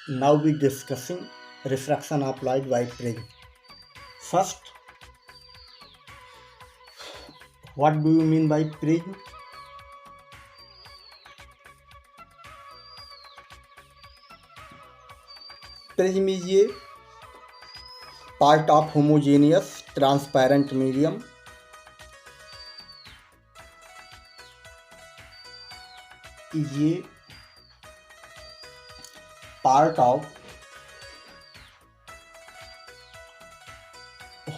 Now we discussing refraction of light by prism. First, what do you mean by prism? Prism is a part of homogeneous transparent medium. Is a part of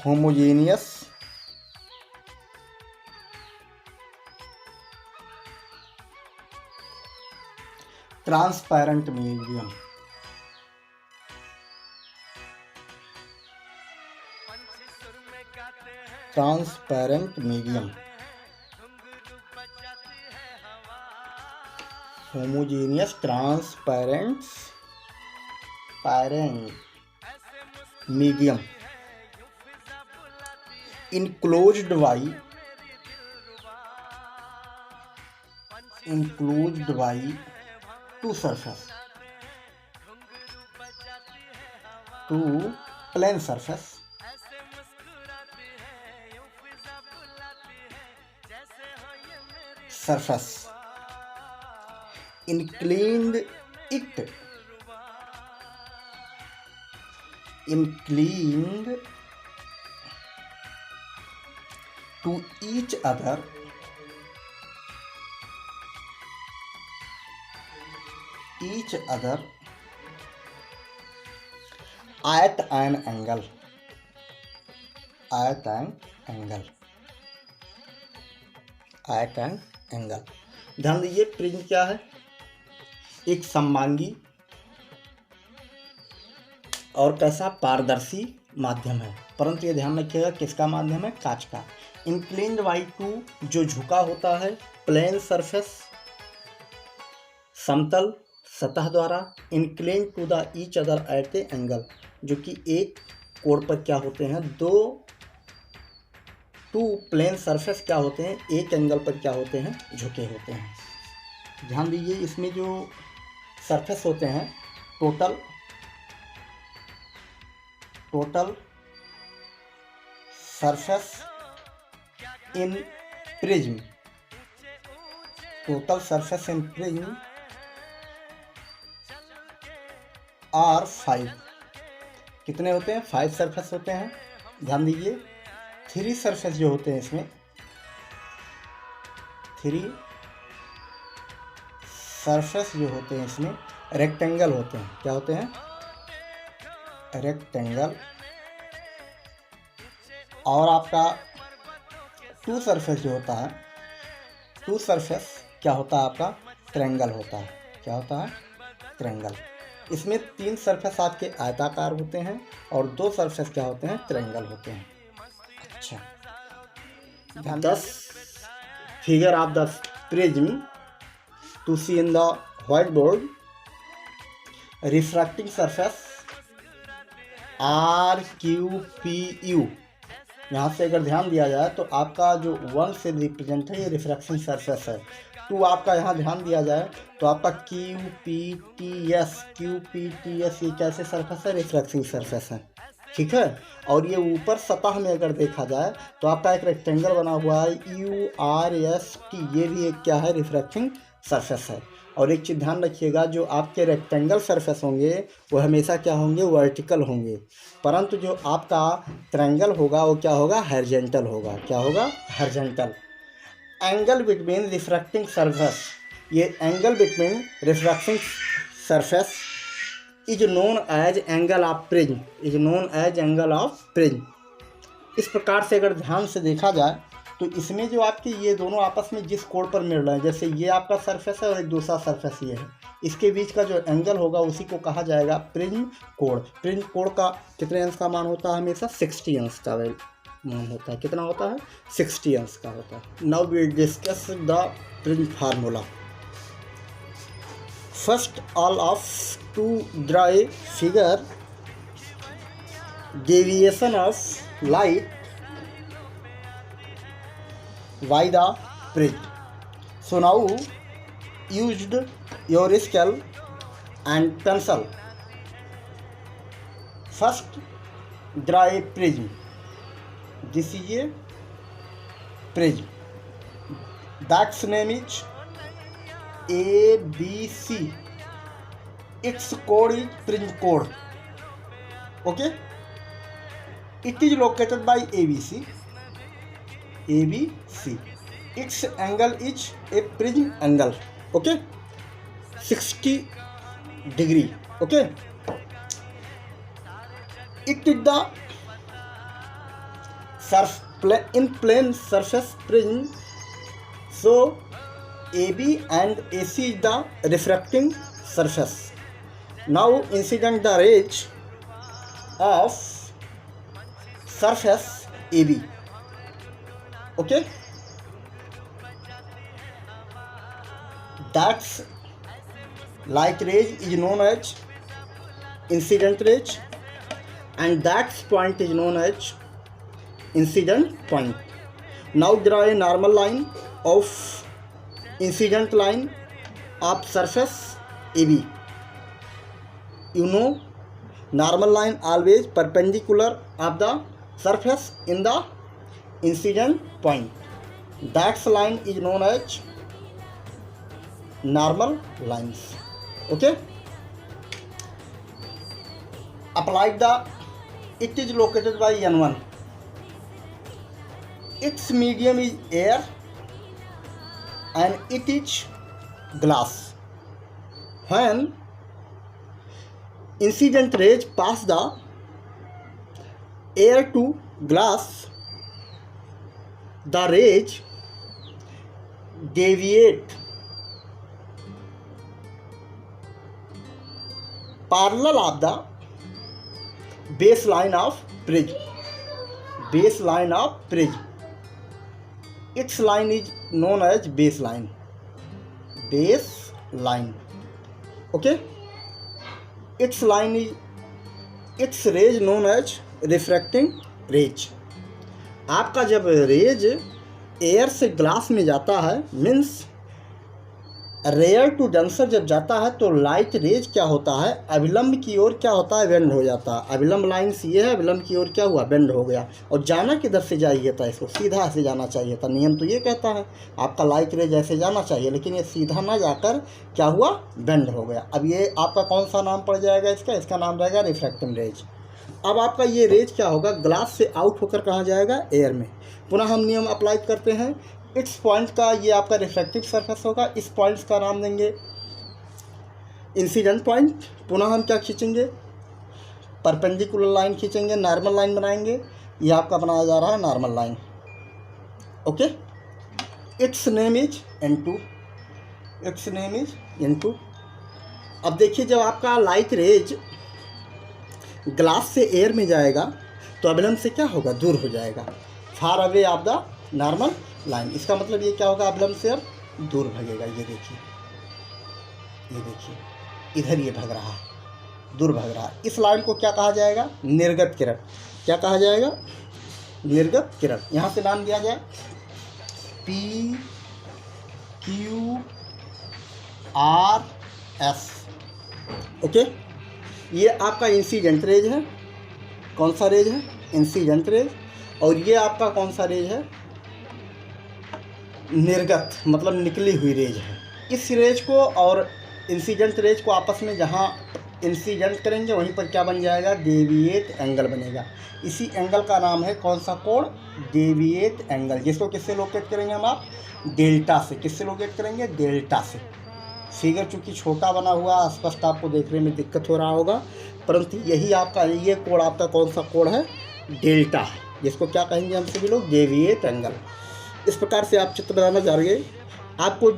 homogeneous transparent medium. Transparent medium. Homogeneous transparent medium enclosed by two surface, two plane surface inclined to each other at an angle. ध्यान दीजिए, prism क्या है? एक सममांगी और कैसा पारदर्शी माध्यम है, परंतु ये ध्यान रखिएगा किसका माध्यम है? कांच का। इंक्लिन्ड बाई टू, जो झुका होता है, प्लेन सरफेस समतल सतह द्वारा, inclined to the each other at a angle, जो कि एक कोण पर क्या होते हैं? टू प्लेन सरफेस क्या होते हैं? एक एंगल पर क्या होते हैं? झुके होते हैं। ध्यान दीजिए, इसमें जो सरफेस होते हैं, total surface in prism are 5। कितने होते हैं? 5 सरफेस होते हैं। ध्यान दीजिए, 3 सरफेस जो होते हैं इसमें, 3 सरफेस जो होते हैं इसमें रेक्टेंगल होते हैं। क्या होते हैं? रेक्टेंगल। और आपका 2 सरफेस जो होता है, 2 सरफेस क्या होता है? आपका ट्रायंगल होता है। क्या होता है? ट्रायंगल। इसमें 3 सरफेस आपके आयताकार होते हैं और 2 सरफेस क्या होते हैं? ट्रायंगल होते हैं। अच्छा, 10 figure of the prism to see in the whiteboard. Refracting surface RQPU, यहाँ से अगर ध्यान दिया जाए तो आपका जो 1 से रिप्रेजेंट है, ये रिफ्रैक्शन सरफेस है। 2 आपका यहाँ ध्यान दिया जाए तो आपका QPTS ये कैसे सरफेस है? रिफ्रैक्टिंग सरफेस है। ठीक है। और ये ऊपर सतह में अगर देखा जाए तो आपका एक रेक्टेंगल बना हुआ है URST, ये भी एक क्या है? रिफ्रैक्टिंग सरफेस है। और एक चीज़ ध्यान रखिएगा, जो आपके रेक्टेंगल सरफेस होंगे वो हमेशा क्या होंगे? वर्टिकल होंगे, परंतु जो आपका ट्रायंगल होगा वो क्या होगा? हॉरिजॉन्टल होगा। क्या होगा? Horizontal. Angle between refracting surface, ये angle between refracting surface is known as angle of prism. इस प्रकार से अगर ध्यान से देखा जाए तो इसमें जो आपके ये दोनों आपस में जिस कोण पर मिल रहे हैं, जैसे ये आपका सरफेस है और एक दूसरा सरफेस ये है, इसके बीच का जो एंगल होगा उसी को कहा जाएगा प्रिज्म कोण। प्रिज्म कोण का कितने अंश का मान होता है? हमेशा 60 अंश का मान होता है। कितना होता है? 60 अंश का होता है। Now we discuss the prism formula. First all of to draw a figure deviation of light by the prism. So now used your scale and pencil. First, draw a prism. This is a prism. That's name is ABC. Its code is prism code. Okay. It is located by ABC. ABC. Its angle is a prism angle. Okay. 60 degree. Okay. It is the in plane surface prism. So AB and AC is the refracting surface. Now incident the rays of surface AB. Okay. That's light rays is known as incident rays, and that point is known as incident point. Now draw a normal line of incident line of surface AB. You know, normal line always perpendicular of the surface in the incident point. That line is known as normal lines. Okay. Apply the. It is located by N1. Its medium is air and it is glass. When incident rays pass the air to glass, the rays deviate parallel of the baseline of prism. Baseline of prism. Its line is known as baseline. Baseline. Okay. Its line is, its rays known as refracting rays. आपका जब raise air से glass में जाता है, means rare to denser जब जाता है, तो लाइट रेज क्या होता है, अविलंब की ओर क्या होता है, बेंड हो जाता है। अविलंब लाइन ये है, अविलंब की ओर क्या हुआ, बेंड हो गया। और जाना किधर से चाहिए था, इसको सीधा ऐसे जाना चाहिए था। नियम तो ये कहता है आपका लाइट रेज ऐसे जाना चाहिए, लेकिन ये सीधा ना जाकर क्या हुआ, बेंड हो गया। अब ये आपका कौन सा नाम पड़ जाएगा इसका नाम रहेगा रिफ्रैक्टिव रेज। अब आपका ये रेज क्या होगा, ग्लास से आउट होकर कहाँ जाएगा, एयर में। पुनः हम नियम अप्लाई करते हैं। इस पॉइंट का ये आपका रिफ्लेक्टिव सरफेस होगा, इस पॉइंट का नाम देंगे इंसिडेंट पॉइंट। पुनः हम क्या खींचेंगे, परपेंडिकुलर लाइन खींचेंगे, नॉर्मल लाइन बनाएंगे। ये आपका बनाया जा रहा है normal line. Okay, it's name is N2। It's name is N2। अब देखिए, जब आपका लाइट रेज ग्लास से एयर में जाएगा तो अविलंब से क्या होगा, दूर हो जाएगा, far away of the normal line. इसका मतलब ये क्या होगा, अविलंब से अब दूर भगेगा। ये देखिए, ये देखिए, इधर ये भग रहा है, दूर भग रहा है। इस लाइन को क्या कहा जाएगा, निर्गत किरण। क्या कहा जाएगा, निर्गत किरण। यहाँ से नाम दिया जाए PQRS। ओके, ये आपका इंसिडेंट रेज है। कौन सा रेज है, इंसिडेंट रेज। और ये आपका कौन सा रेज है, निर्गत, मतलब निकली हुई रेज है। इस रेज को और इंसिडेंट रेज को आपस में जहाँ इंसिडेंट करेंगे वहीं पर क्या बन जाएगा, डेविएट एंगल बनेगा। इसी एंगल का नाम है कौन सा कोण, डेविएट एंगल। जिसको किससे लोकेट करेंगे हम, आप डेल्टा से। किससे लोकेट करेंगे, डेल्टा से। फिगर चूँकि छोटा बना हुआ, स्पष्ट आपको देखने में दिक्कत हो रहा होगा, परंतु यही आपका ये कोण आपका कौन सा कोण है, डेल्टा है। जिसको क्या कहेंगे हम सभी लोग, डेविएट एंगल। इस प्रकार से आप चित्र बनाना चाहिए। आपको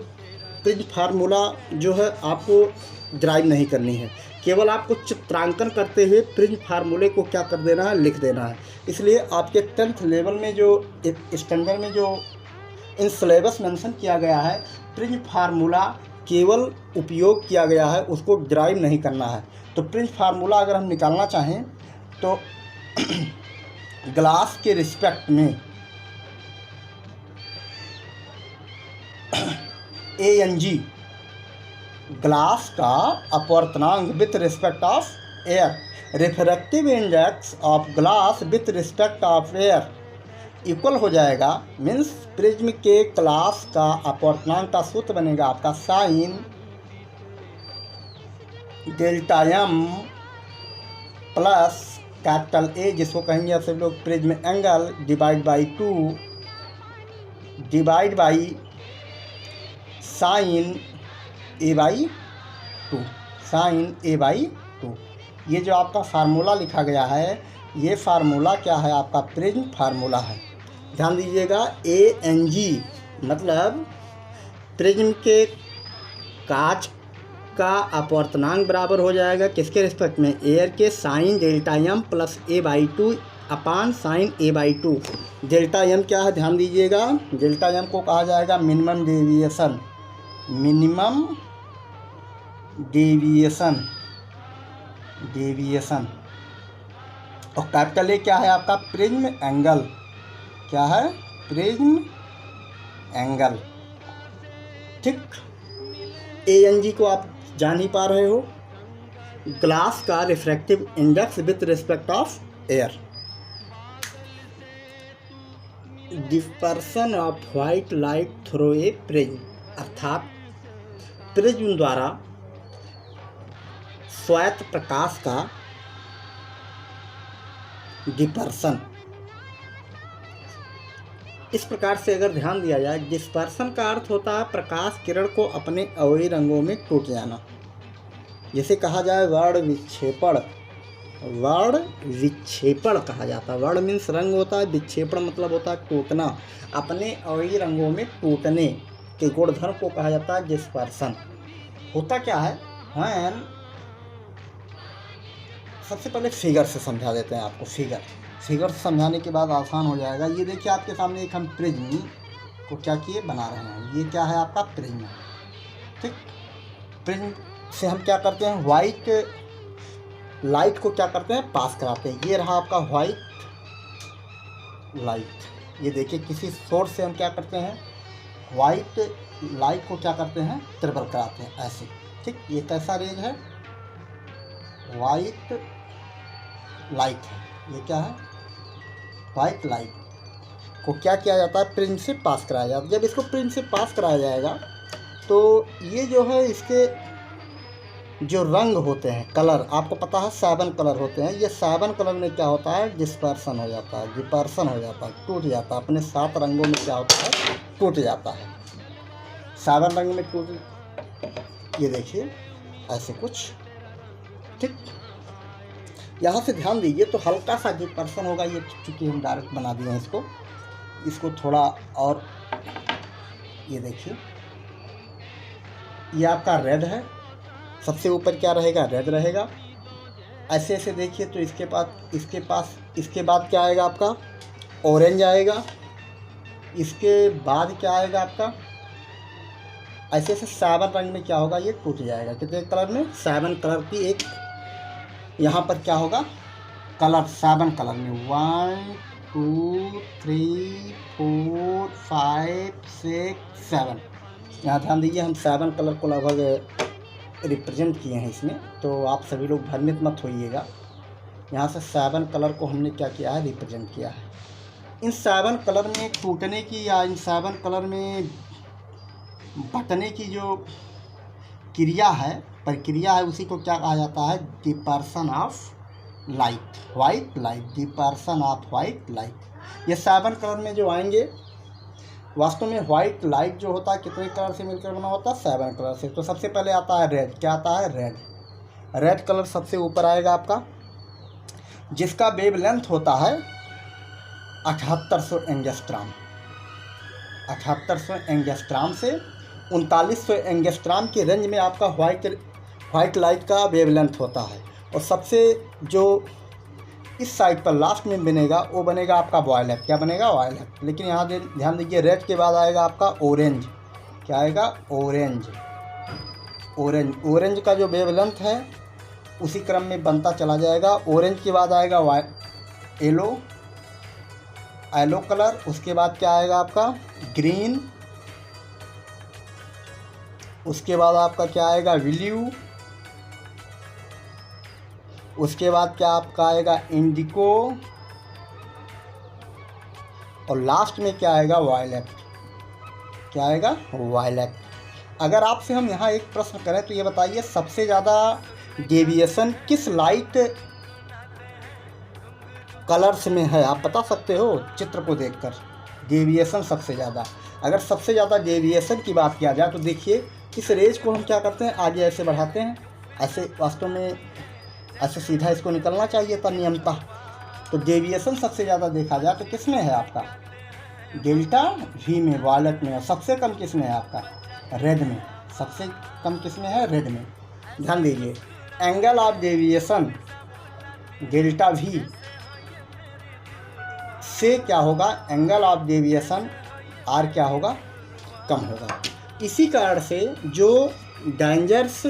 प्रिज्म फार्मूला जो है आपको ड्राइव नहीं करनी है, केवल आपको चित्रांकन करते हुए प्रिज्म फार्मूले को क्या कर देना है, लिख देना है। इसलिए आपके 10th लेवल में जो स्टैंडर्ड में जो इन सिलेबस मेंशन किया गया है, प्रिज्म फार्मूला केवल उपयोग किया गया है, उसको ड्राइव नहीं करना है। तो प्रिज्म फार्मूला अगर हम निकालना चाहें तो ग्लास के रिस्पेक्ट में ANG ग्लास का अपवर्तनांक with respect of air, refractive index of glass with respect of air equal हो जाएगा, मीन्स प्रिज्म के ग्लास का अपवर्तनांक का सूत्र बनेगा आपका sine delta M plus capital A, जिसको कहेंगे आप सभी लोग prism angle, divide by 2 divide by sine A by 2, sine A by 2। ये जो आपका फार्मूला लिखा गया है, ये फार्मूला क्या है, आपका प्रिज्म फार्मूला है। ध्यान दीजिएगा, ANG मतलब प्रिज्म के कांच का अपवर्तनांक बराबर हो जाएगा किसके रिस्पेक्ट में, एयर के, sine delta M plus A by 2 upon sine A by 2। Delta M क्या है, ध्यान दीजिएगा, डेल्टा एम को कहा जाएगा minimum deviation, minimum deviation, deviation. और कैपिटल ए क्या है आपका, प्रिज्म एंगल, क्या है, प्रिज्म एंगल। ठीक, ANG को आप जान ही पा रहे हो, ग्लास का refractive index with respect of air. Dispersion of white light through a prism, अर्थात प्रिज्म द्वारा श्वेत प्रकाश का डिस्पर्सन। इस प्रकार से अगर ध्यान दिया जाए, डिस्पर्सन का अर्थ होता है प्रकाश किरण को अपने अवयवी रंगों में टूट जाना, जिसे कहा जाए वर्ण विक्षेपण, वर्ण विक्षेपण कहा जाता है। वर्ण मीन्स रंग होता है, विक्षेपण मतलब होता है टूटना, अपने अवयवी रंगों में टूटने के गुणधर्म को कहा जाता है डिस्पर्सन। होता क्या है, व्हेन, सबसे पहले फिगर से समझा देते हैं आपको, फिगर से समझाने के बाद आसान हो जाएगा। ये देखिए आपके सामने एक हम प्रिज्म को क्या किए, बना रहे हैं। ये क्या है आपका प्रिज्म, ठीक। प्रिज्म से हम क्या करते हैं, वाइट लाइट को क्या करते हैं, पास कराते हैं। ये रहा आपका वाइट लाइट। ये देखिए किसी सोर्स से हम क्या करते हैं, वाइट लाइट को क्या करते हैं, ट्रेवल कराते हैं ऐसे, ठीक। ये कैसा रेज है, वाइट लाइट है। ये क्या है, वाइट लाइट को क्या किया जाता है, प्रिज्म से पास कराया जाता है। जब इसको प्रिज्म से पास कराया जाएगा तो ये जो है, इसके जो रंग होते हैं, कलर, आपको पता है 7 कलर होते हैं। ये 7 कलर में क्या होता है, डिस्पर्सन हो जाता है, डिपर्सन हो जाता है, टूट जाता है। अपने 7 रंगों में क्या होता है, टूट जाता है। 7 रंग में टूट, ये देखिए ऐसे कुछ, ठीक। यहाँ से ध्यान दीजिए तो हल्का सा डिस्पर्सन होगा। ये चूँकि हम डायरेक्ट बना दिए हैं इसको थोड़ा और, ये देखिए ये आपका रेड है, सबसे ऊपर क्या रहेगा, रेड रहेगा। ऐसे ऐसे देखिए तो इसके बाद क्या आएगा आपका, ऑरेंज आएगा। इसके बाद क्या आएगा आपका, ऐसे ऐसे 7 रंग में क्या होगा, ये टूट जाएगा। कितने कलर में, 7 कलर की एक, यहाँ पर क्या होगा, कलर 7 कलर में, 1 2 3 4 5 6 7। यहाँ ध्यान दीजिए, हम 7 कलर को लगभग रिप्रेजेंट किए हैं इसमें, तो आप सभी लोग भ्रमित मत होइएगा। यहाँ से 7 कलर को हमने क्या किया है, रिप्रेजेंट किया है। इन 7 कलर में टूटने की या इन 7 कलर में बटने की जो क्रिया है, प्रक्रिया है, उसी को क्या कहा जाता है, dispersion of light, white light, dispersion of white light. ये 7 कलर में जो आएंगे, वास्तव में वाइट लाइट जो होता है कितने कलर से मिलकर बना होता है, 7 कलर से। तो सबसे पहले आता है रेड, क्या आता है, रेड। रेड कलर सबसे ऊपर आएगा आपका, जिसका वेव लेंथ होता है 7800 एंगस्ट्राम। 7800 एंगस्ट्राम से 3900 एंगस्ट्राम की रेंज में आपका वाइट लाइट का वेवलेंथ होता है। और सबसे जो इस साइड पर लास्ट में बनेगा वो बनेगा आपका वॉयलेट। क्या बनेगा, वॉयलेट। लेकिन यहाँ ध्यान दीजिए, रेड के बाद आएगा आपका ऑरेंज। क्या आएगा, ऑरेंज। ऑरेंज का जो वेवलेंथ है उसी क्रम में बनता चला जाएगा। ऑरेंज के बाद आएगा येलो कलर। उसके बाद क्या आएगा आपका, ग्रीन। उसके बाद आपका क्या आएगा, ब्लू। उसके बाद क्या आपका आएगा, इंडिको। और लास्ट में क्या आएगा, वायलेट। क्या आएगा, वायलेट। अगर आपसे हम यहाँ एक प्रश्न करें तो ये बताइए सबसे ज़्यादा डेविएशन किस लाइट कलर्स में है, आप बता सकते हो चित्र को देखकर। डेविएशन सबसे ज़्यादा, अगर सबसे ज़्यादा डेविएशन की बात किया जाए तो देखिए इस रेज को हम क्या करते हैं, आगे ऐसे बढ़ाते हैं, ऐसे वास्तव में ऐसे सीधा इसको निकलना चाहिए था नियमतः। तो डेविएशन सबसे ज़्यादा देखा जाए तो किस में है आपका, डेल्टा वी में, वायलेट में। और सबसे कम किस में है आपका, रेड में। सबसे कम किस में है, रेड में। ध्यान दीजिए, angle of deviation delta we से क्या होगा, एंगल ऑफ डेविएशन आर क्या होगा, कम होगा। इसी कारण से जो डेंजर्स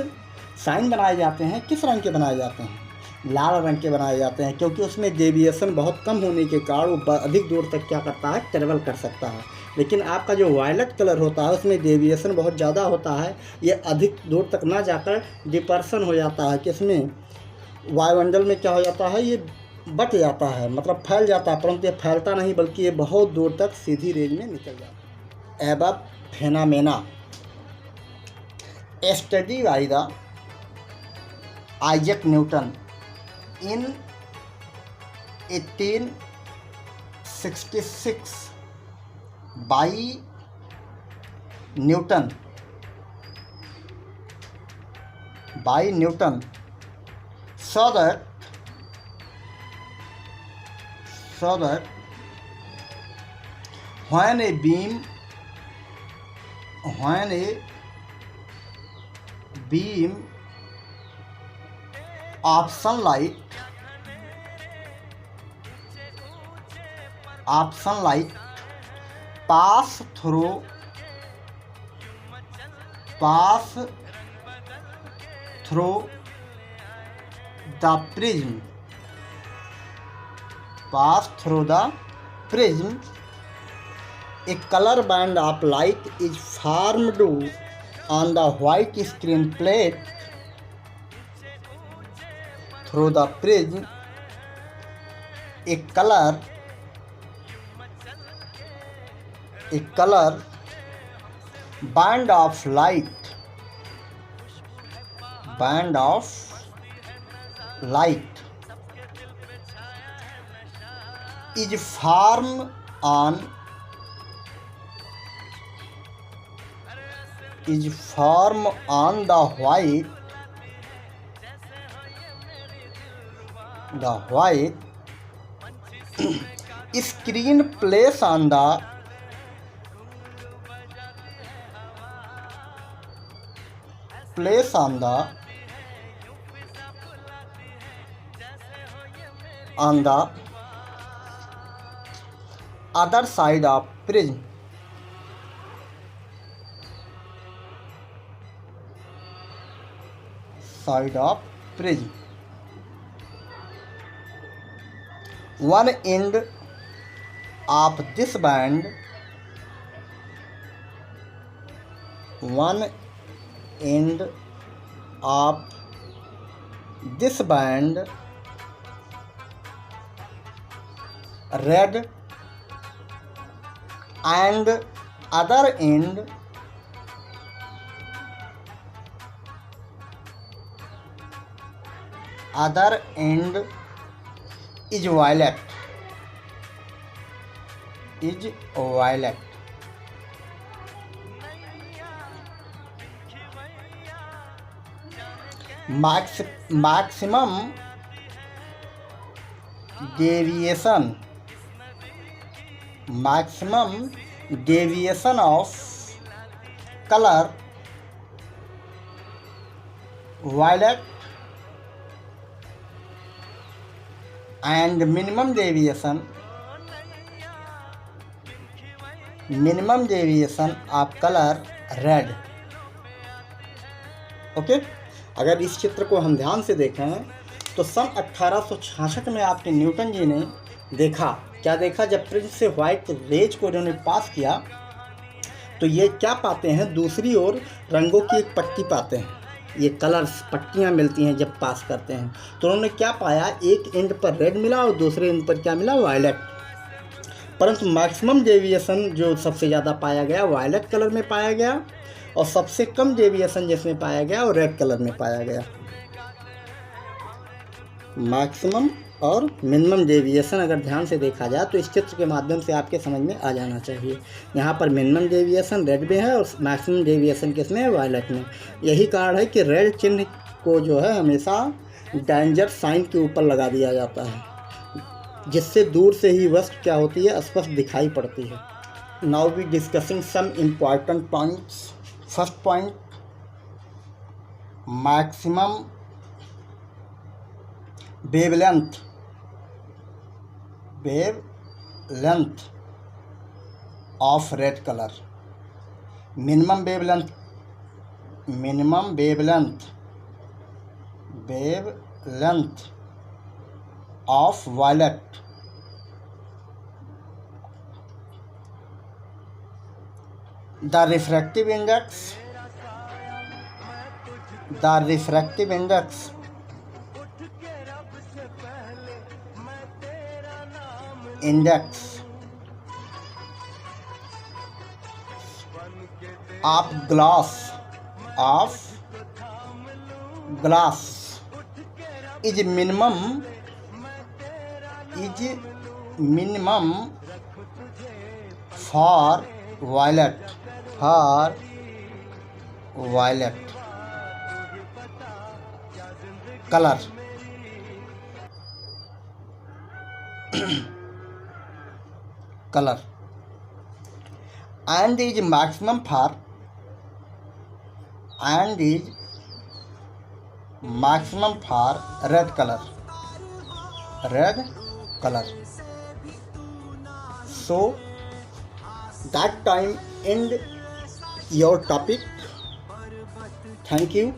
साइन बनाए जाते हैं किस रंग के बनाए जाते हैं, लाल रंग के बनाए जाते हैं, क्योंकि उसमें डेविएशन बहुत कम होने के कारण वो अधिक दूर तक क्या करता है, ट्रेवल कर सकता है। लेकिन आपका जो वायलेट कलर होता है उसमें डेविएशन बहुत ज़्यादा होता है, ये अधिक दूर तक ना जाकर डिपर्सन हो जाता है, कि इसमें वायुमंडल में क्या हो जाता है, ये बट जाता है, मतलब फैल जाता है, परंतु ये फैलता नहीं बल्कि ये बहुत दूर तक सीधी रेंज में निकल जाता है। Above phenomena study by the Isaac Newton in 1866 by Newton so that when a beam of sunlight pass through the prism, a color band of light is formed on the white screen plate through the prism. A color band of light is formed on the white screen placed on the other side of prism. One end of this band red and other end is violet. Maximum deviation of color violet and minimum deviation of color red. Okay अगर इस चित्र को हम ध्यान से देखें तो सन 1866 में आपके न्यूटन जी ने देखा, क्या देखा, जब प्रिज्म से व्हाइट रेज को उन्होंने पास किया तो ये क्या पाते हैं, दूसरी ओर रंगों की एक पट्टी पाते हैं, ये कलर्स पट्टियाँ मिलती हैं जब पास करते हैं। तो उन्होंने क्या पाया, एक एंड पर रेड मिला और दूसरे एंड पर क्या मिला, वायलेट। परंतु मैक्सिमम डेविएशन जो सबसे ज़्यादा पाया गया वायलेट कलर में पाया गया, और सबसे कम डेविएशन जिसमें पाया गया वो रेड कलर में पाया गया। मैक्सिमम और मिनिमम डेविएशन अगर ध्यान से देखा जाए तो इस चित्र के माध्यम से आपके समझ में आ जाना चाहिए। यहाँ पर मिनिमम डेविएशन रेड में है और मैक्सिमम डेविएशन किसमें है, वायलेट में। यही कारण है कि रेड चिन्ह को जो है हमेशा डेंजर साइन के ऊपर लगा दिया जाता है, जिससे दूर से ही वस्तु क्या होती है, स्पष्ट दिखाई पड़ती है। Now we discussing some important points. First point, maximum wavelength of red colour, minimum wavelength of violet, the refractive index of glass is minimum for violet color and is maximum for red color. So that time end your topic. Thank you.